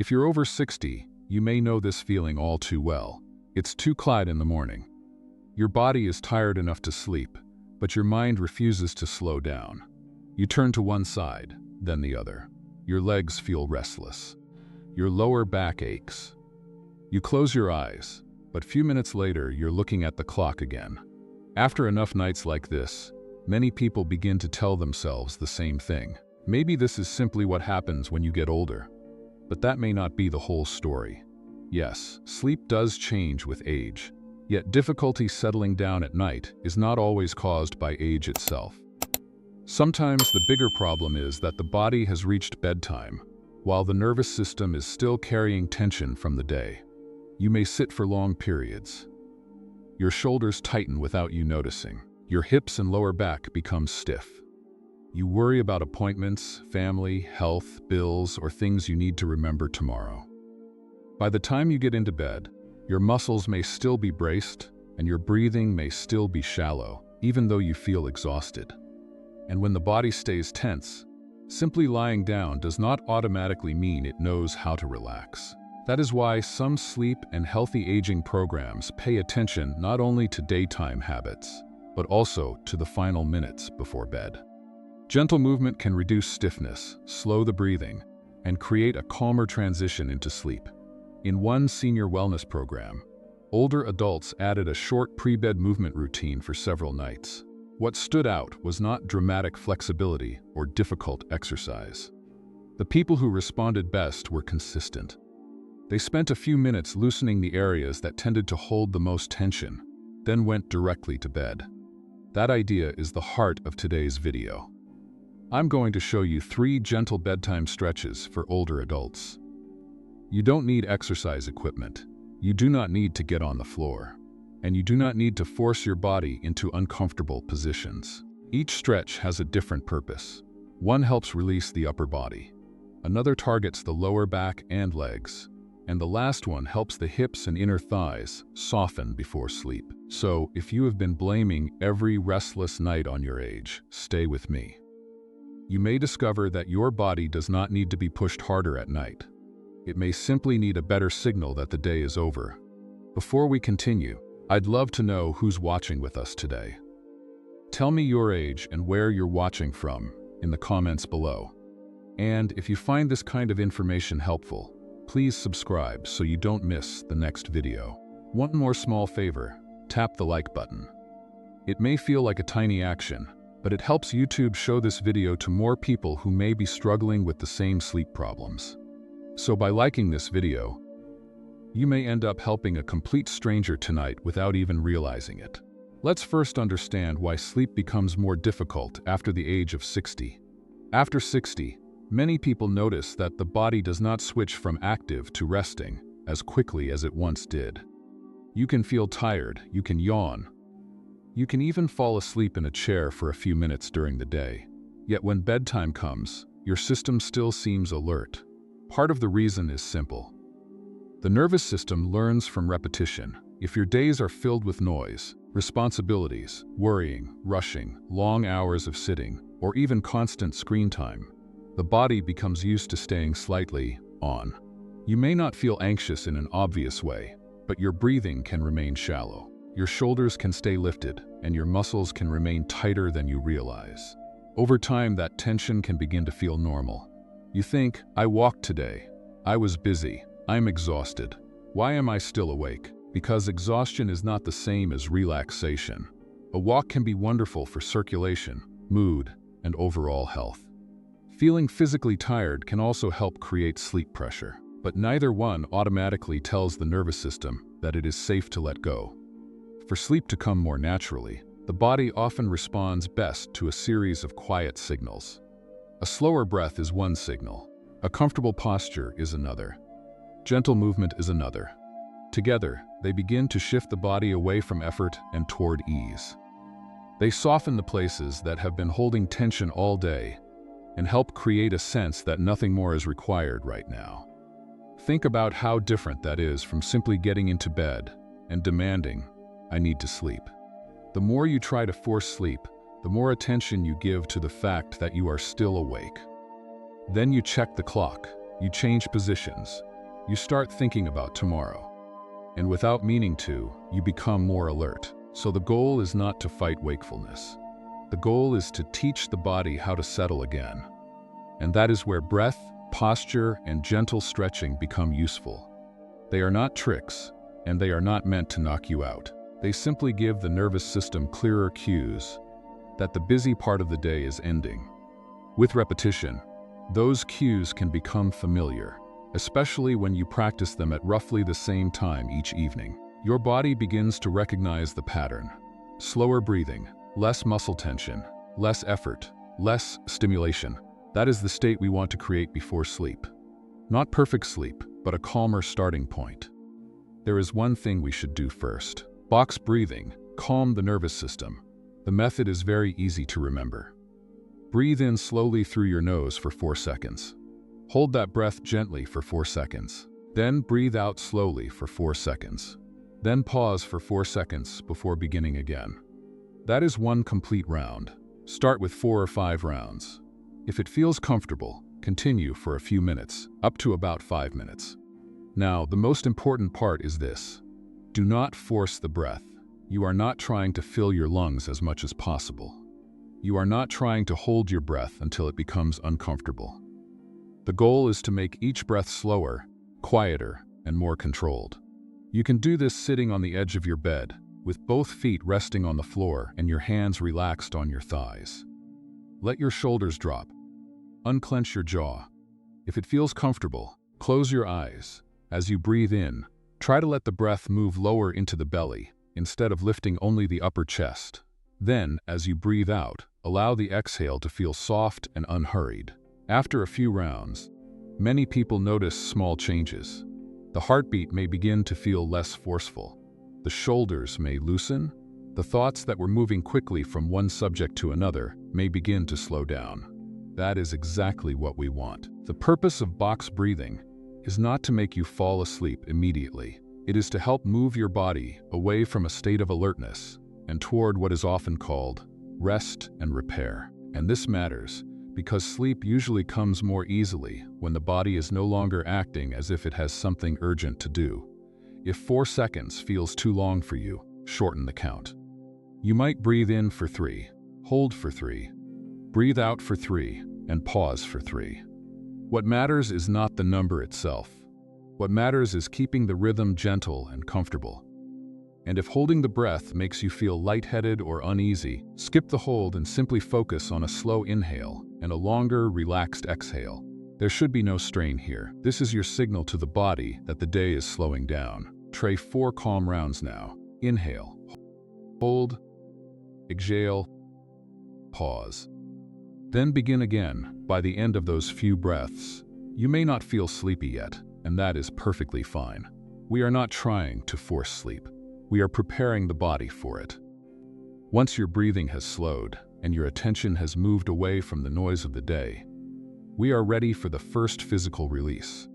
If you're over 60, you may know this feeling all too well. It's 2 o'clock in the morning. Your body is tired enough to sleep, but your mind refuses to slow down. You turn to one side, then the other. Your legs feel restless. Your lower back aches. You close your eyes, but few minutes later you're looking at the clock again. After enough nights like this, many people begin to tell themselves the same thing. Maybe this is simply what happens when you get older. But that may not be the whole story. Yes, sleep does change with age, yet difficulty settling down at night is not always caused by age itself. Sometimes the bigger problem is that the body has reached bedtime, while the nervous system is still carrying tension from the day. You may sit for long periods. Your shoulders tighten without you noticing. Your hips and lower back become stiff. You worry about appointments, family, health, bills, or things you need to remember tomorrow. By the time you get into bed, your muscles may still be braced, and your breathing may still be shallow, even though you feel exhausted. And when the body stays tense, simply lying down does not automatically mean it knows how to relax. That is why some sleep and healthy aging programs pay attention not only to daytime habits, but also to the final minutes before bed. Gentle movement can reduce stiffness, slow the breathing, and create a calmer transition into sleep. In one senior wellness program, older adults added a short pre-bed movement routine for several nights. What stood out was not dramatic flexibility or difficult exercise. The people who responded best were consistent. They spent a few minutes loosening the areas that tended to hold the most tension, then went directly to bed. That idea is the heart of today's video. I'm going to show you 3 gentle bedtime stretches for older adults. You don't need exercise equipment. You do not need to get on the floor. And you do not need to force your body into uncomfortable positions. Each stretch has a different purpose. One helps release the upper body. Another targets the lower back and legs. And the last one helps the hips and inner thighs soften before sleep. So, if you have been blaming every restless night on your age, stay with me. You may discover that your body does not need to be pushed harder at night. It may simply need a better signal that the day is over. Before we continue, I'd love to know who's watching with us today. Tell me your age and where you're watching from in the comments below. And if you find this kind of information helpful, please subscribe so you don't miss the next video. One more small favor, tap the like button. It may feel like a tiny action, but it helps YouTube show this video to more people who may be struggling with the same sleep problems. So by liking this video, you may end up helping a complete stranger tonight without even realizing it. Let's first understand why sleep becomes more difficult after the age of 60. After 60, many people notice that the body does not switch from active to resting as quickly as it once did. You can feel tired, you can yawn, you can even fall asleep in a chair for a few minutes during the day. Yet when bedtime comes, your system still seems alert. Part of the reason is simple. The nervous system learns from repetition. If your days are filled with noise, responsibilities, worrying, rushing, long hours of sitting, or even constant screen time, the body becomes used to staying slightly on. You may not feel anxious in an obvious way, but your breathing can remain shallow. Your shoulders can stay lifted, and your muscles can remain tighter than you realize. Over time, that tension can begin to feel normal. You think, I walked today. I was busy. I'm exhausted. Why am I still awake? Because exhaustion is not the same as relaxation. A walk can be wonderful for circulation, mood, and overall health. Feeling physically tired can also help create sleep pressure, but neither one automatically tells the nervous system that it is safe to let go. For sleep to come more naturally, the body often responds best to a series of quiet signals. A slower breath is one signal. A comfortable posture is another. Gentle movement is another. Together, they begin to shift the body away from effort and toward ease. They soften the places that have been holding tension all day and help create a sense that nothing more is required right now. Think about how different that is from simply getting into bed and demanding, I need to sleep. The more you try to force sleep, the more attention you give to the fact that you are still awake. Then you check the clock, you change positions, you start thinking about tomorrow. And without meaning to, you become more alert. So the goal is not to fight wakefulness. The goal is to teach the body how to settle again. And that is where breath, posture, and gentle stretching become useful. They are not tricks, and they are not meant to knock you out. They simply give the nervous system clearer cues that the busy part of the day is ending. With repetition, those cues can become familiar, especially when you practice them at roughly the same time each evening. Your body begins to recognize the pattern. Slower breathing, less muscle tension, less effort, less stimulation. That is the state we want to create before sleep. Not perfect sleep, but a calmer starting point. There is one thing we should do first. Box breathing, calm the nervous system. The method is very easy to remember. Breathe in slowly through your nose for 4 seconds. Hold that breath gently for 4 seconds. Then breathe out slowly for 4 seconds. Then pause for 4 seconds before beginning again. That is one complete round. Start with 4 or 5 rounds. If it feels comfortable, continue for a few minutes, up to about 5 minutes. Now, the most important part is this. Do not force the breath. You are not trying to fill your lungs as much as possible. You are not trying to hold your breath until it becomes uncomfortable. The goal is to make each breath slower, quieter, and more controlled. You can do this sitting on the edge of your bed, with both feet resting on the floor and your hands relaxed on your thighs. Let your shoulders drop. Unclench your jaw. If it feels comfortable, close your eyes. As you breathe in, try to let the breath move lower into the belly, instead of lifting only the upper chest. Then, as you breathe out, allow the exhale to feel soft and unhurried. After a few rounds, many people notice small changes. The heartbeat may begin to feel less forceful. The shoulders may loosen. The thoughts that were moving quickly from one subject to another may begin to slow down. That is exactly what we want. The purpose of box breathing is not to make you fall asleep immediately. It is to help move your body away from a state of alertness and toward what is often called rest and repair. And this matters because sleep usually comes more easily when the body is no longer acting as if it has something urgent to do. If 4 seconds feels too long for you, shorten the count. You might breathe in for 3, hold for 3, breathe out for 3, and pause for 3. What matters is not the number itself. What matters is keeping the rhythm gentle and comfortable. And if holding the breath makes you feel lightheaded or uneasy, skip the hold and simply focus on a slow inhale and a longer, relaxed exhale. There should be no strain here. This is your signal to the body that the day is slowing down. Try 4 calm rounds now. Inhale, hold, exhale, pause. Then begin again. By the end of those few breaths, you may not feel sleepy yet, and that is perfectly fine. We are not trying to force sleep. We are preparing the body for it. Once your breathing has slowed and your attention has moved away from the noise of the day, we are ready for the first physical release.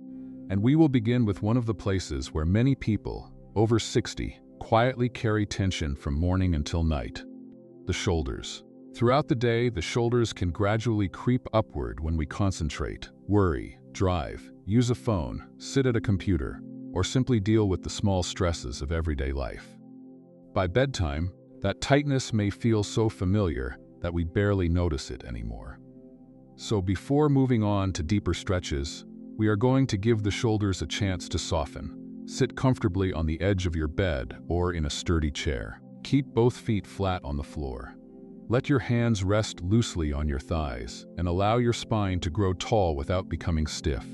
And we will begin with one of the places where many people, over 60, quietly carry tension from morning until night: the shoulders. Throughout the day, the shoulders can gradually creep upward when we concentrate, worry, drive, use a phone, sit at a computer, or simply deal with the small stresses of everyday life. By bedtime, that tightness may feel so familiar that we barely notice it anymore. So before moving on to deeper stretches, we are going to give the shoulders a chance to soften. Sit comfortably on the edge of your bed or in a sturdy chair. Keep both feet flat on the floor. Let your hands rest loosely on your thighs and allow your spine to grow tall without becoming stiff.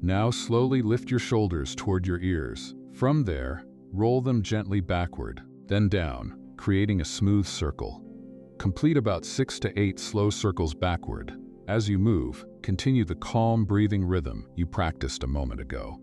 Now slowly lift your shoulders toward your ears. From there, roll them gently backward, then down, creating a smooth circle. Complete about 6 to 8 slow circles backward. As you move, continue the calm breathing rhythm you practiced a moment ago.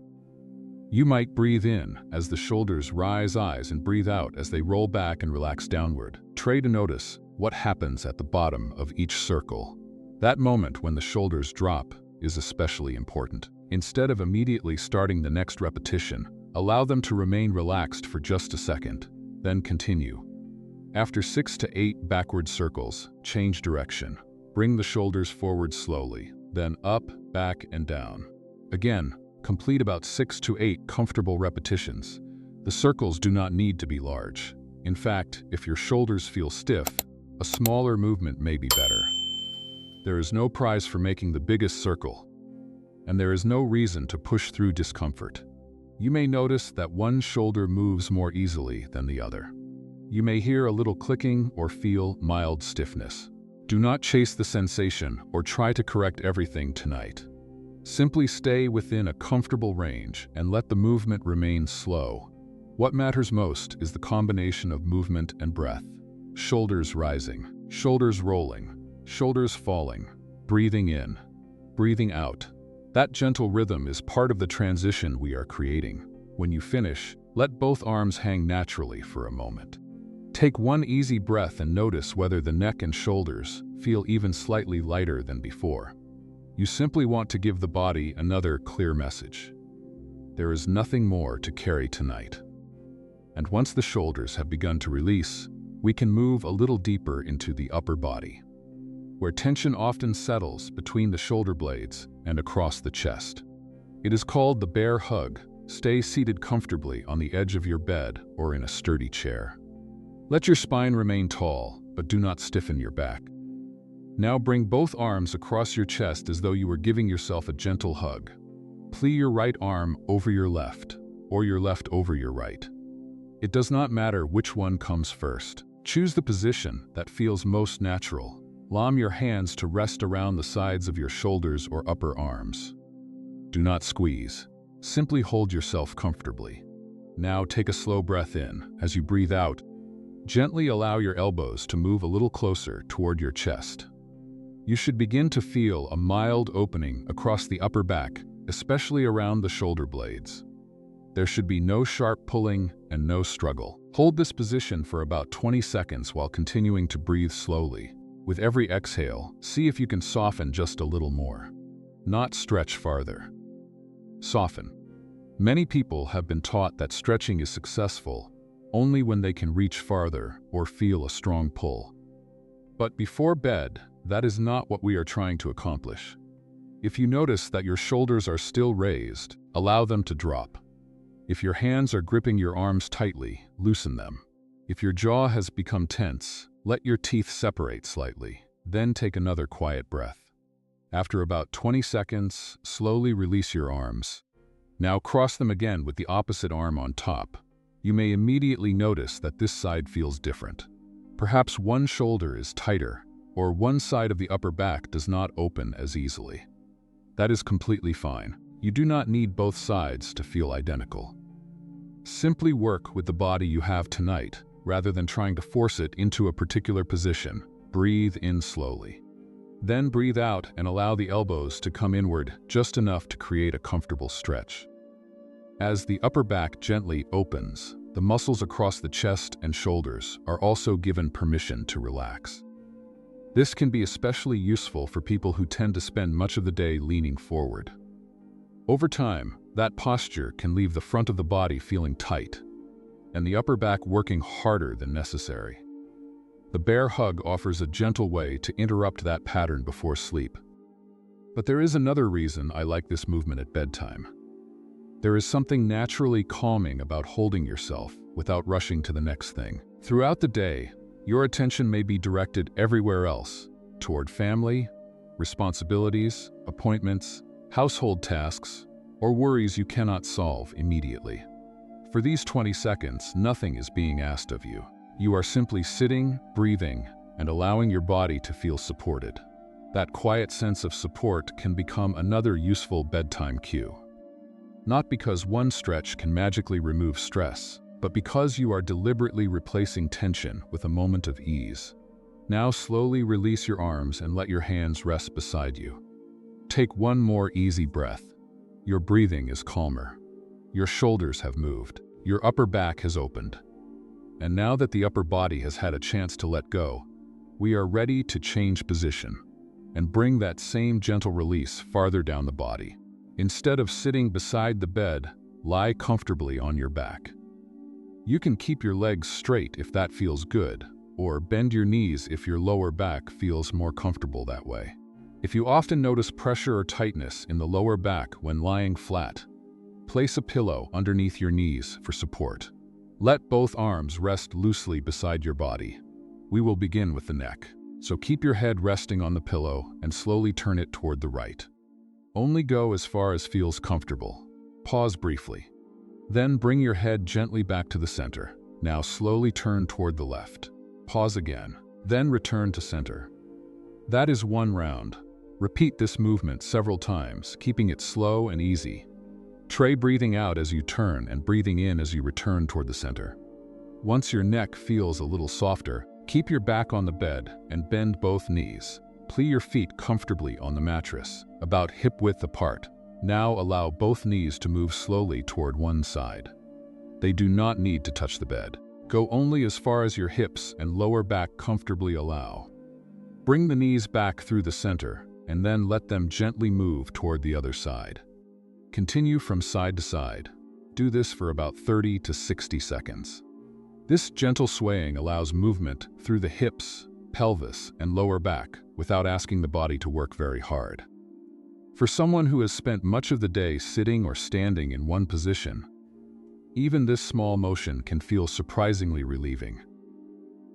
You might breathe in as the shoulders rise and breathe out as they roll back and relax downward. Try to notice what happens at the bottom of each circle. That moment when the shoulders drop is especially important. Instead of immediately starting the next repetition, allow them to remain relaxed for just a second, then continue. After 6 to 8 backward circles, change direction. Bring the shoulders forward slowly, then up, back, and down. Again, Complete about 6 to 8 comfortable repetitions. The circles do not need to be large. In fact, if your shoulders feel stiff, a smaller movement may be better. There is no prize for making the biggest circle, and there is no reason to push through discomfort. You may notice that one shoulder moves more easily than the other. You may hear a little clicking or feel mild stiffness. Do not chase the sensation or try to correct everything tonight. Simply stay within a comfortable range and let the movement remain slow. What matters most is the combination of movement and breath. Shoulders rising, shoulders rolling, shoulders falling, breathing in, breathing out. That gentle rhythm is part of the transition we are creating. When you finish, let both arms hang naturally for a moment. Take one easy breath and notice whether the neck and shoulders feel even slightly lighter than before. You simply want to give the body another clear message. There is nothing more to carry tonight. And once the shoulders have begun to release, we can move a little deeper into the upper body, where tension often settles between the shoulder blades and across the chest. It is called the bear hug. Stay seated comfortably on the edge of your bed or in a sturdy chair. Let your spine remain tall, but do not stiffen your back. Now bring both arms across your chest as though you were giving yourself a gentle hug. Plie your right arm over your left, or your left over your right. It does not matter which one comes first. Choose the position that feels most natural. Allow your hands to rest around the sides of your shoulders or upper arms. Do not squeeze. Simply hold yourself comfortably. Now take a slow breath in. As you breathe out, gently allow your elbows to move a little closer toward your chest. You should begin to feel a mild opening across the upper back, especially around the shoulder blades. There should be no sharp pulling and no struggle. Hold this position for about 20 seconds while continuing to breathe slowly. With every exhale, see if you can soften just a little more. Not stretch farther. Soften. Many people have been taught that stretching is successful only when they can reach farther or feel a strong pull. But before bed, that is not what we are trying to accomplish. If you notice that your shoulders are still raised, allow them to drop. If your hands are gripping your arms tightly, loosen them. If your jaw has become tense, let your teeth separate slightly. Then take another quiet breath. After about 20 seconds, slowly release your arms. Now cross them again with the opposite arm on top. You may immediately notice that this side feels different. Perhaps one shoulder is tighter, or one side of the upper back does not open as easily. That is completely fine. You do not need both sides to feel identical. Simply work with the body you have tonight, rather than trying to force it into a particular position. Breathe in slowly. Then breathe out and allow the elbows to come inward just enough to create a comfortable stretch. As the upper back gently opens, the muscles across the chest and shoulders are also given permission to relax. This can be especially useful for people who tend to spend much of the day leaning forward. Over time, that posture can leave the front of the body feeling tight, and the upper back working harder than necessary. The bear hug offers a gentle way to interrupt that pattern before sleep. But there is another reason I like this movement at bedtime. There is something naturally calming about holding yourself without rushing to the next thing. Throughout the day, your attention may be directed everywhere else, toward family, responsibilities, appointments, household tasks, or worries you cannot solve immediately. For these 20 seconds, nothing is being asked of you. You are simply sitting, breathing, and allowing your body to feel supported. That quiet sense of support can become another useful bedtime cue. Not because one stretch can magically remove stress, but because you are deliberately replacing tension with a moment of ease. Now slowly release your arms and let your hands rest beside you. Take one more easy breath. Your breathing is calmer. Your shoulders have moved. Your upper back has opened. And now that the upper body has had a chance to let go, we are ready to change position and bring that same gentle release farther down the body. Instead of sitting beside the bed, lie comfortably on your back. You can keep your legs straight if that feels good, or bend your knees if your lower back feels more comfortable that way. If you often notice pressure or tightness in the lower back when lying flat, Place a pillow underneath your knees for support. Let both arms rest loosely beside your body. We will begin with the neck, so keep your head resting on the pillow and slowly turn it toward the right. Only go as far as feels comfortable. Pause briefly. Then bring your head gently back to the center. Now slowly turn toward the left. Pause again, then return to center. That is one round. Repeat this movement several times, keeping it slow and easy. Try breathing out as you turn and breathing in as you return toward the center. Once your neck feels a little softer, keep your back on the bed and bend both knees. Plie your feet comfortably on the mattress, about hip-width apart. Now allow both knees to move slowly toward one side. They do not need to touch the bed. Go only as far as your hips and lower back comfortably allow. Bring the knees back through the center and then let them gently move toward the other side. Continue from side to side. Do this for about 30 to 60 seconds. This gentle swaying allows movement through the hips, pelvis, and lower back without asking the body to work very hard. For someone who has spent much of the day sitting or standing in one position, even this small motion can feel surprisingly relieving.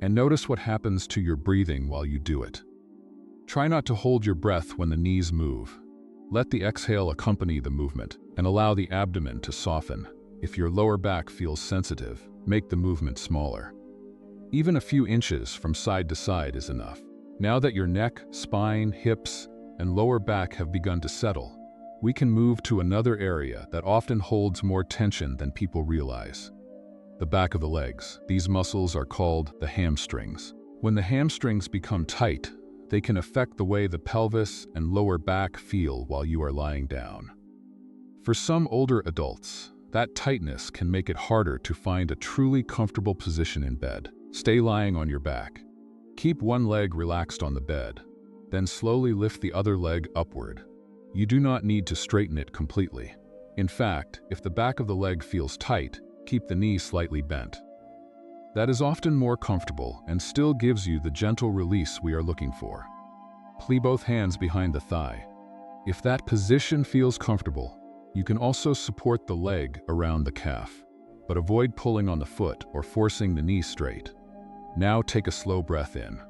And notice what happens to your breathing while you do it. Try not to hold your breath when the knees move. Let the exhale accompany the movement and allow the abdomen to soften. If your lower back feels sensitive, make the movement smaller. Even a few inches from side to side is enough. Now that your neck, spine, hips, and lower back have begun to settle, we can move to another area that often holds more tension than people realize. The back of the legs. These muscles are called the hamstrings. When the hamstrings become tight, they can affect the way the pelvis and lower back feel while you are lying down. For some older adults, that tightness can make it harder to find a truly comfortable position in bed. Stay lying on your back. Keep one leg relaxed on the bed, then slowly lift the other leg upward. You do not need to straighten it completely. In fact, if the back of the leg feels tight, keep the knee slightly bent. That is often more comfortable and still gives you the gentle release we are looking for. Plie both hands behind the thigh. If that position feels comfortable, you can also support the leg around the calf, but avoid pulling on the foot or forcing the knee straight. Now take a slow breath in.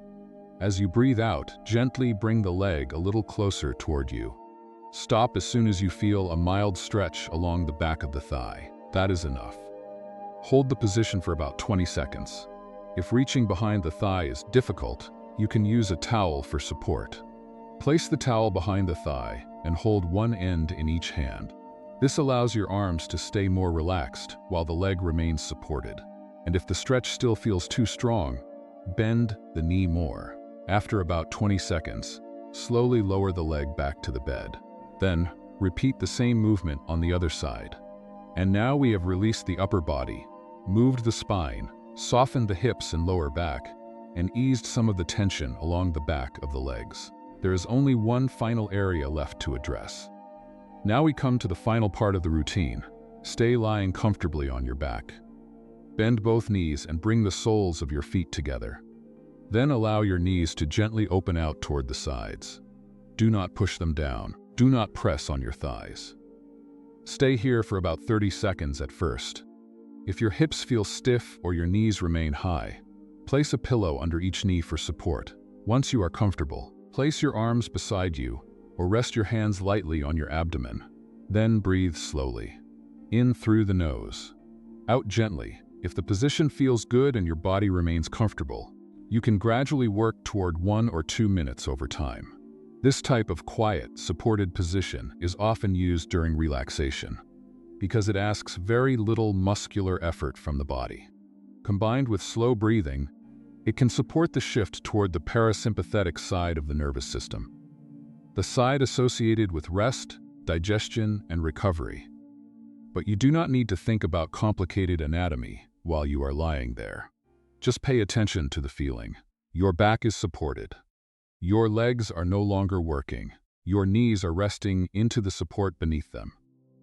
As you breathe out, gently bring the leg a little closer toward you. Stop as soon as you feel a mild stretch along the back of the thigh. That is enough. Hold the position for about 20 seconds. If reaching behind the thigh is difficult, you can use a towel for support. Place the towel behind the thigh and hold one end in each hand. This allows your arms to stay more relaxed while the leg remains supported. And if the stretch still feels too strong, bend the knee more. After about 20 seconds, slowly lower the leg back to the bed. Then, repeat the same movement on the other side. And now we have released the upper body, moved the spine, softened the hips and lower back, and eased some of the tension along the back of the legs. There is only one final area left to address. Now we come to the final part of the routine. Stay lying comfortably on your back. Bend both knees and bring the soles of your feet together. Then allow your knees to gently open out toward the sides. Do not push them down. Do not press on your thighs. Stay here for about 30 seconds at first. If your hips feel stiff or your knees remain high, place a pillow under each knee for support. Once you are comfortable, place your arms beside you or rest your hands lightly on your abdomen. Then breathe slowly. In through the nose. Out gently. If the position feels good and your body remains comfortable, you can gradually work toward 1 or 2 minutes over time. This type of quiet, supported position is often used during relaxation because it asks very little muscular effort from the body. Combined with slow breathing, it can support the shift toward the parasympathetic side of the nervous system, the side associated with rest, digestion, and recovery. But you do not need to think about complicated anatomy while you are lying there. Just pay attention to the feeling. Your back is supported. Your legs are no longer working. Your knees are resting into the support beneath them.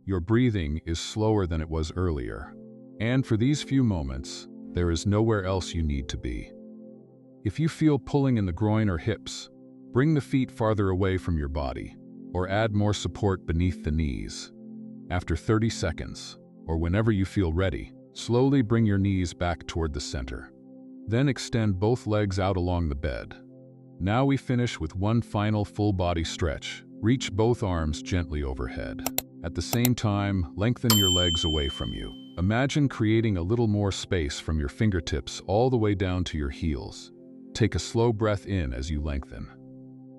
Your breathing is slower than it was earlier. And for these few moments, there is nowhere else you need to be. If you feel pulling in the groin or hips, bring the feet farther away from your body, or add more support beneath the knees. After 30 seconds, or whenever you feel ready, slowly bring your knees back toward the center. Then extend both legs out along the bed. Now we finish with one final full body stretch. Reach both arms gently overhead. At the same time, lengthen your legs away from you. Imagine creating a little more space from your fingertips all the way down to your heels. Take a slow breath in as you lengthen.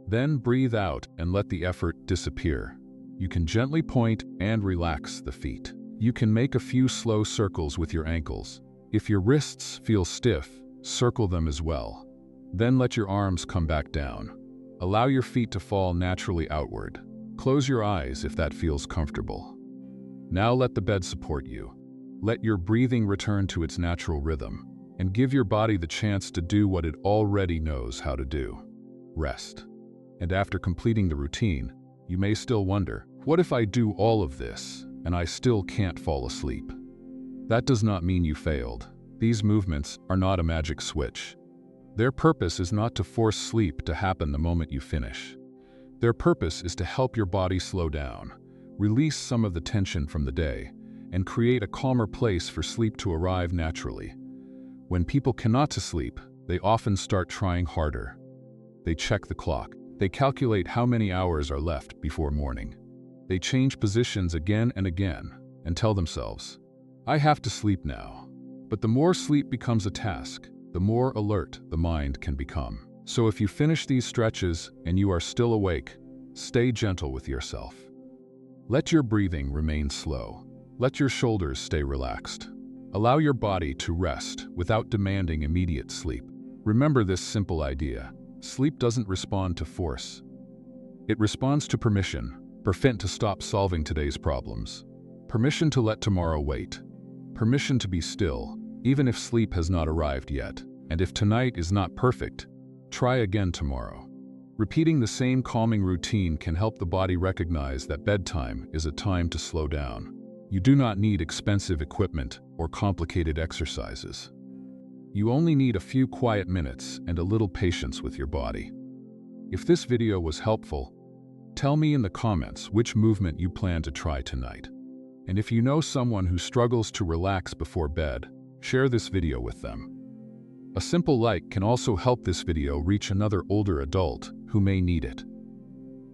Then breathe out and let the effort disappear. You can gently point and relax the feet. You can make a few slow circles with your ankles. If your wrists feel stiff, circle them as well. Then let your arms come back down. Allow your feet to fall naturally outward. Close your eyes if that feels comfortable. Now let the bed support you. Let your breathing return to its natural rhythm, and give your body the chance to do what it already knows how to do: rest. And after completing the routine, you may still wonder, what if I do all of this and I still can't fall asleep? That does not mean you failed. These movements are not a magic switch. Their purpose is not to force sleep to happen the moment you finish. Their purpose is to help your body slow down, release some of the tension from the day, and create a calmer place for sleep to arrive naturally. When people cannot sleep, they often start trying harder. They check the clock. They calculate how many hours are left before morning. They change positions again and again and tell themselves, I have to sleep now. But the more sleep becomes a task, the more alert the mind can become. So if you finish these stretches and you are still awake, stay gentle with yourself. Let your breathing remain slow. Let your shoulders stay relaxed. Allow your body to rest without demanding immediate sleep. Remember this simple idea. Sleep doesn't respond to force. It responds to permission. Permission to stop solving today's problems. Permission to let tomorrow wait. Permission to be still, even if sleep has not arrived yet. And if tonight is not perfect, try again tomorrow. Repeating the same calming routine can help the body recognize that bedtime is a time to slow down. You do not need expensive equipment or complicated exercises. You only need a few quiet minutes and a little patience with your body. If this video was helpful, tell me in the comments which movement you plan to try tonight. And if you know someone who struggles to relax before bed, share this video with them. A simple like can also help this video reach another older adult who may need it.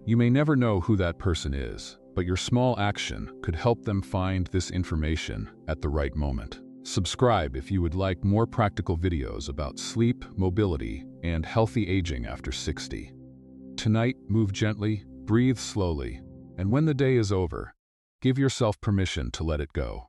You may never know who that person is, but your small action could help them find this information at the right moment. Subscribe if you would like more practical videos about sleep, mobility, and healthy aging after 60. Tonight, move gently, breathe slowly, and when the day is over, give yourself permission to let it go.